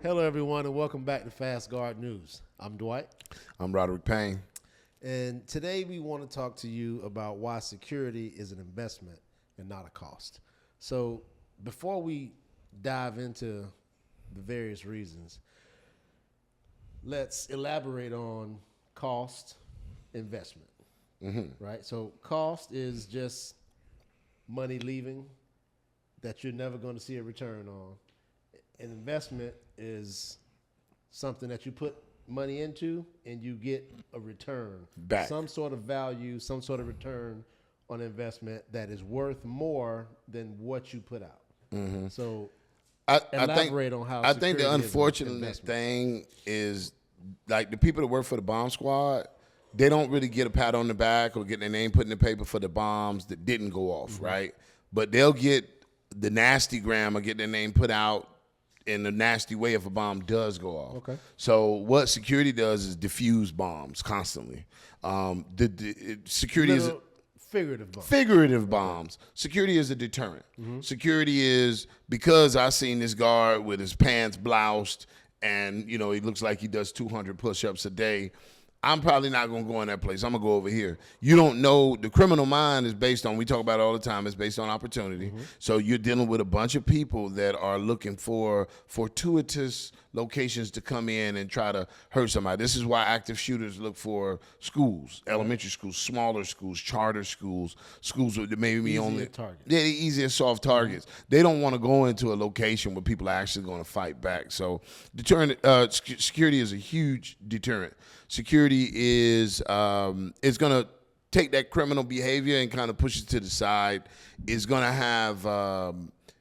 Hello, everyone, and welcome back to Fast Guard News. I'm Dwight, I'm Roderick Payne. and today we want to talk to you about why security is an investment and not a cost. So, before we dive into the various reasons, let's elaborate on cost, investment. Right? So, cost is just money leaving that you're never going to see a return on. An investment is something that you put money into and you get a return Back. some sort of value, some sort of return on investment that is worth more than what you put out. So elaborate on how I think the security is an unfortunate investment. thing is like the people that work for the bomb squad, they don't really get a pat on the back or get their name put in the paper for the bombs that didn't go off, right? But they'll get the nasty gram or get their name put out in a nasty way if a bomb does go off. Okay. So what security does is diffuse bombs constantly. Security is Little figurative bump. figurative bombs. Security is a deterrent. Security is because I seen this guard with his pants bloused and he looks like he does 200 push-ups a day. I'm probably not going to go in that place. I'm going to go over here. You don't know. The criminal mind is based on, we talk about it all the time, it's based on opportunity. So you're dealing with a bunch of people that are looking for fortuitous locations to come in and try to hurt somebody. This is why active shooters look for schools, elementary schools, smaller schools, charter schools, schools with maybe Easier only targets. Yeah, the easier soft targets. They don't want to go into a location where people are actually going to fight back. So deterrent security is a huge deterrent. Security is it's going to take that criminal behavior and kind of push it to the side. It's going to have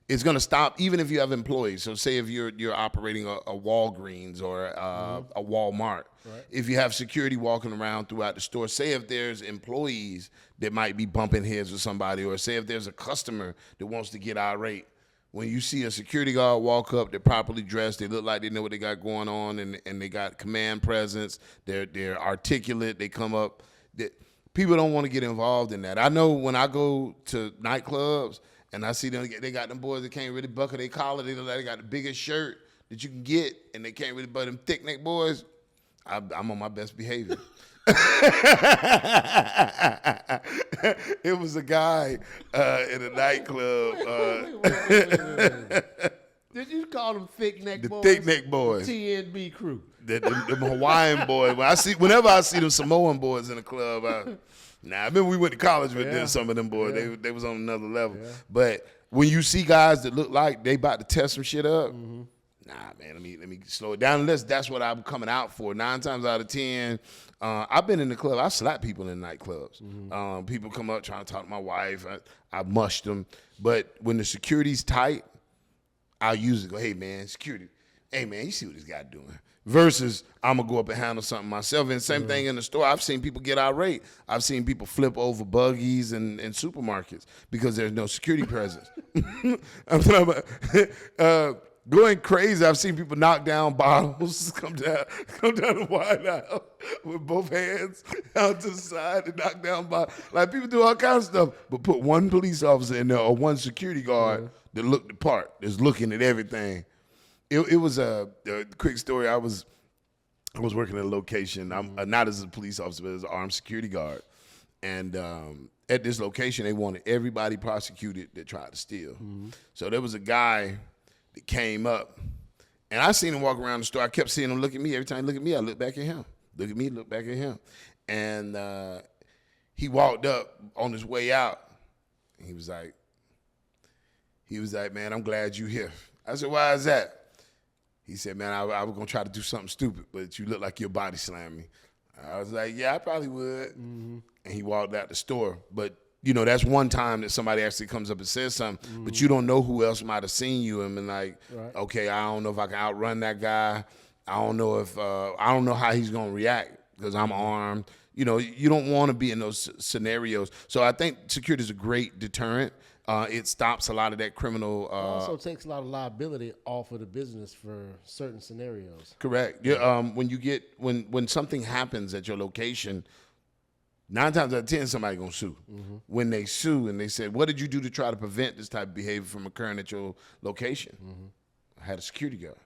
it's going to stop even if you have employees. So say if you're operating a Walgreens or a Walmart, Right. if you have security walking around throughout the store, say if there's employees that might be bumping heads with somebody, or say if there's a customer that wants to get irate, when you see a security guard walk up, they're properly dressed, they look like they know what they got going on, and they got command presence, they're articulate, they come up. People don't want to get involved in that. I know when I go to nightclubs and I see them, they got them boys that can't really buckle their collar, they look like they got the biggest shirt that you can get, and they can't really buckle them thick neck boys. I'm on my best behavior. It was a guy in a nightclub. Wait. Did you call them thick neck The boys? thick neck boys. The TNB crew. The Hawaiian boys. Whenever I see them Samoan boys in the club, I remember we went to college with them, some of them boys. Yeah. They was on another level. Yeah. But when you see guys that look like they about to test some shit up, nah, man, let me slow it down. Unless that's what I'm coming out for. 9 times out of 10, I've been in the club. I slap people in nightclubs. People come up trying to talk to my wife. I mushed them. But when the security's tight, I'll usually go, hey, man, security. Hey, man, you see what this guy doing? Versus I'm going to go up and handle something myself. And same thing in the store. I've seen people get irate. I've seen people flip over buggies in supermarkets because there's no security presence. I'm talking about going crazy. I've seen people knock down bottles, come down the wide aisle with both hands out to the side and knock down bottles. Like, people do all kinds of stuff, but put one police officer in there or one security guard that looked the part, that's looking at everything. It was a quick story. I was working at a location. I'm not as a police officer, but as an armed security guard. And at this location, they wanted everybody prosecuted that tried to steal. So there was a guy that came up, and I seen him walk around the store. I kept seeing him look at me. Every time he looked at me, I looked back at him. Look at me, look back at him. And he walked up on his way out. And he was like, man, I'm glad you here. I said, why is that? He said, man, I was going to try to do something stupid, but you look like your body slammed me. I was like, yeah, I probably would. And he walked out the store. But, that's one time that somebody actually comes up and says something, but you don't know who else might have seen you and been like, Right. okay, I don't know if I can outrun that guy. I don't know if I don't know how he's going to react because I'm armed. You don't want to be in those scenarios. So I think security is a great deterrent. It stops a lot of that criminal. It also takes a lot of liability off of the business for certain scenarios. Correct. Yeah. When something happens at your location, 9 times out of 10, somebody gonna sue. When they sue and they said, "What did you do to try to prevent this type of behavior from occurring at your location?" I had a security guard.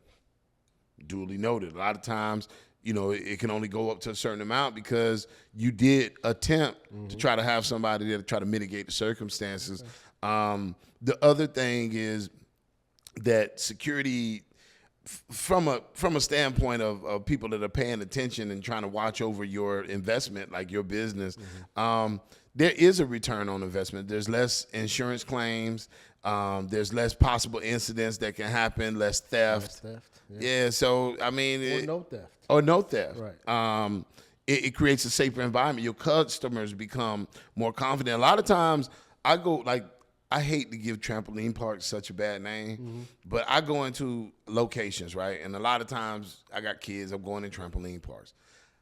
duly noted. A lot of times, it can only go up to a certain amount because you did attempt to try to have somebody there to try to mitigate the circumstances. The other thing is that security, from a standpoint of people that are paying attention and trying to watch over your investment, like your business, there is a return on investment. There's less insurance claims. There's less possible incidents that can happen, less theft. Yeah. So, I mean. Or no theft. Or no theft. Right. It creates a safer environment. Your customers become more confident. A lot of times I hate to give trampoline parks such a bad name, but I go into locations, right? And a lot of times I got kids, I'm going in trampoline parks.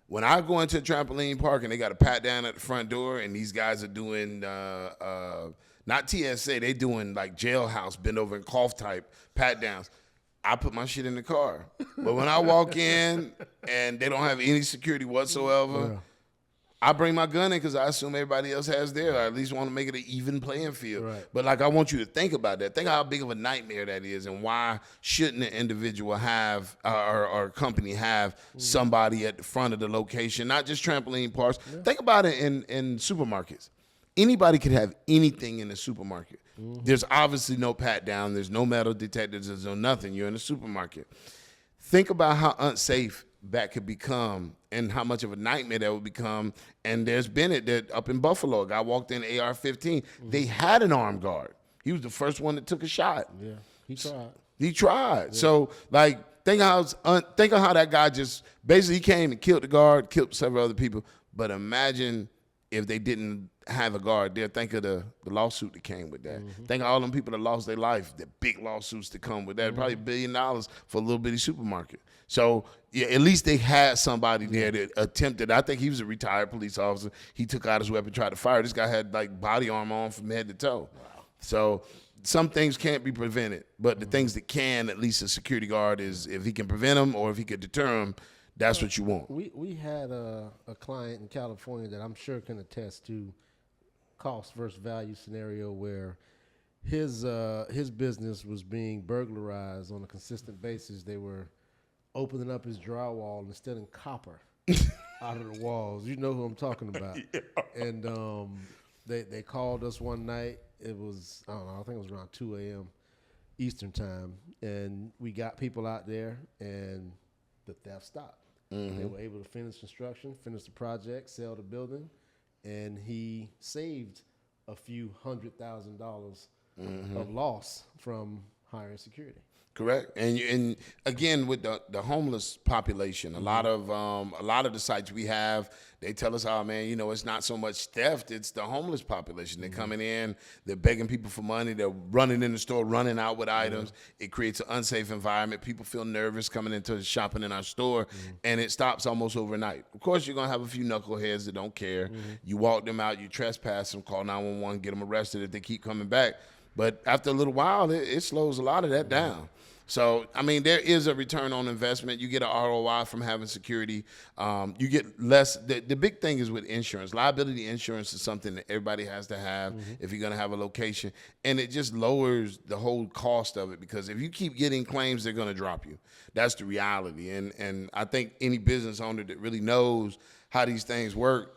When I go into a trampoline park and they got a pat down at the front door and these guys are doing, not TSA, they doing like jailhouse, bend over and cough type pat downs, I put my shit in the car. But when I walk in and they don't have any security whatsoever, I bring my gun in because I assume everybody else has theirs. I at least want to make it an even playing field. Right. But I want you to think about that. Think how big of a nightmare that is, and why shouldn't an individual have or a company have somebody at the front of the location, not just trampoline parks. Yeah. Think about it in supermarkets. Anybody could have anything in the supermarket. There's obviously no pat down. There's no metal detectors. There's no nothing. You're in a supermarket. Think about how unsafe that could become and how much of a nightmare that would become. And there's been it that up in Buffalo, a guy walked in AR-15. They had an armed guard. He was the first one that took a shot. Yeah, he tried. He tried. Yeah. So, think of how that guy just basically came and killed the guard, killed several other people. But imagine if they didn't have a guard there. Think of the lawsuit that came with that. Think of all them people that lost their life, the big lawsuits that come with that. Probably $1 billion for a little bitty supermarket. So, yeah, at least they had somebody there that attempted. I think he was a retired police officer. He took out his weapon, tried to fire. This guy had body armor on from head to toe. Wow. So some things can't be prevented, but the things that can, at least a security guard, is if he can prevent them or if he could deter them, that's what you want. We had a client in California that I'm sure can attest to cost versus value scenario where his business was being burglarized on a consistent basis. They were opening up his drywall and stealing copper out of the walls. You know who I'm talking about. Yeah. And they called us one night. It was, I don't know, I think it was around 2 a.m. Eastern time. And we got people out there and the theft stopped. They were able to finish construction, finish the project, sell the building, and he saved a few $100,000 of loss from hiring security. Correct, and again with the homeless population, a lot of the sites we have, they tell us, oh man, it's not so much theft, it's the homeless population. They're coming in, they're begging people for money, they're running in the store, running out with items. It creates an unsafe environment. People feel nervous coming into shopping in our store, and it stops almost overnight. Of course, you're gonna have a few knuckleheads that don't care. You walk them out, you trespass them, call 911, get them arrested if they keep coming back. But after a little while, it slows a lot of that down. So, I mean, there is a return on investment. You get an ROI from having security. You get less. The big thing is with insurance. Liability insurance is something that everybody has to have if you're going to have a location. And it just lowers the whole cost of it, because if you keep getting claims, they're going to drop you. That's the reality. And I think any business owner that really knows how these things work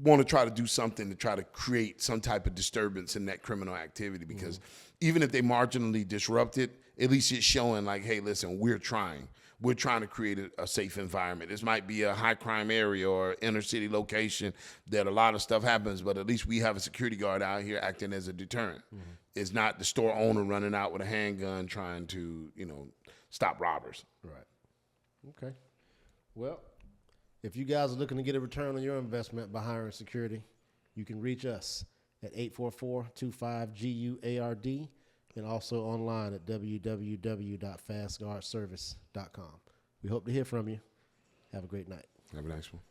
want to try to do something to try to create some type of disturbance in that criminal activity, because even if they marginally disrupt it, at least it's showing like, hey, listen, we're trying to create a safe environment. This might be a high crime area or inner city location that a lot of stuff happens, but at least we have a security guard out here acting as a deterrent. It's not the store owner running out with a handgun trying to, stop robbers. Right. Okay. Well, if you guys are looking to get a return on your investment by hiring security, you can reach us at 844-25-GUARD and also online at www.fastguardservice.com. We hope to hear from you. Have a great night. Have a nice one.